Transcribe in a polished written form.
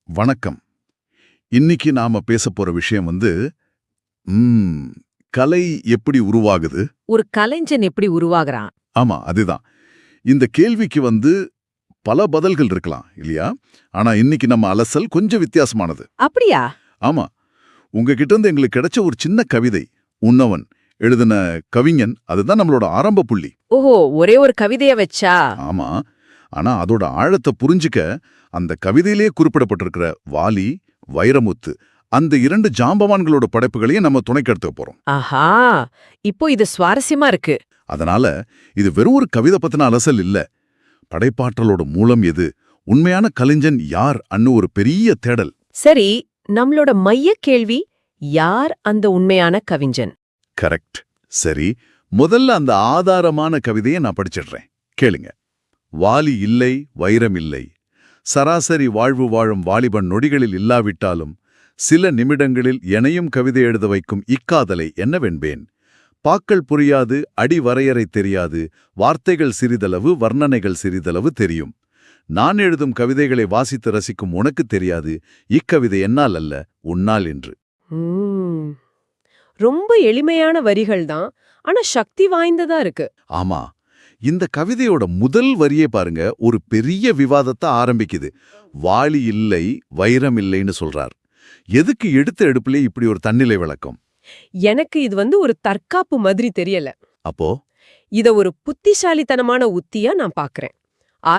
வணக்கம். இன்னைக்கு நாம பேசப் போற விஷயம் ம், கலை எப்படி உருவாகுது? ஒரு கலைஞன் எப்படி உருவாகுறான்? ஆமா, அதுதான். இந்த கேள்விக்கு பல பதில்கள் இருக்கலாம், இல்லையா? ஆனா இன்னைக்கு நம்ம அலசல் கொஞ்சம் வித்தியாசமானது. அப்படியா? ஆமா. உங்ககிட்ட இருந்து எங்களுக்கு கிடைச்ச ஒரு சின்ன கவிதை, உன்னவன் எழுதின கவிஞன், அதுதான் நம்மளோட ஆரம்ப புள்ளி. ஓஹோ, ஒரே ஒரு கவிதைய வச்சா? ஆமா. ஆனா அதோட ஆழத்தை புரிஞ்சுக்க அந்த கவிதையிலே குறிப்பிடப்பட்டிருக்கிற வாலி, வைரமுத்து, அந்த இரண்டு ஜாம்பவான்களோட படைப்புகளையும் நம்ம துணைக்கு எடுத்துக்க போறோம். ஆஹா, இப்போ இது சுவாரஸ்யமா இருக்கு. அதனால இது வெறும் ஒரு கவிதை பத்தின அலசல் இல்ல. படைப்பாற்றலோட மூலம் எது, உண்மையான கலைஞன் யார் அன்னு ஒரு பெரிய தேடல். சரி, நம்மளோட மைய கேள்வி, யார் அந்த உண்மையான கவிஞன்? கரெக்ட். சரி, முதல்ல அந்த ஆதாரமான கவிதையை நான் படிச்சிடுறேன், கேளுங்க. வாலி இல்லை, வைரம் இல்லை, சராசரி வாழ்வு வாழும் வாலிபன் நொடிகளில் இல்லாவிட்டாலும் சில நிமிடங்களில் எனையும் கவிதை எழுத வைக்கும் இக்காதலை என்னவென்பேன். பாக்கள் புரியாது, அடி வரையறை தெரியாது, வார்த்தைகள் சிறிதளவு, வர்ணனைகள் சிறிதளவு தெரியும். நான் எழுதும் கவிதைகளை வாசித்து ரசிக்கும் உனக்கு தெரியாது, இக்கவிதை என்னால் அல்ல, உன்னால் என்று. ரொம்ப எளிமையான வரிகள் தான், ஆனா சக்தி வாய்ந்ததா இருக்கு. ஆமா, இந்த கவிதையோட முதல் வரியே பாருங்க, ஒரு பெரிய விவாதத்தை ஆரம்பிக்குது. வாலி இல்லை, வைரம் இல்லைன்னு சொல்றார். எதுக்கு எடுத்த எடுப்பிலே இப்படி ஒரு தன்னிலை விளக்கம்? எனக்கு இது ஒரு தற்காப்பு மாதிரி தெரியல. அப்போ இத ஒரு புத்திசாலித்தனமான உத்தியா நான் பாக்குறேன்.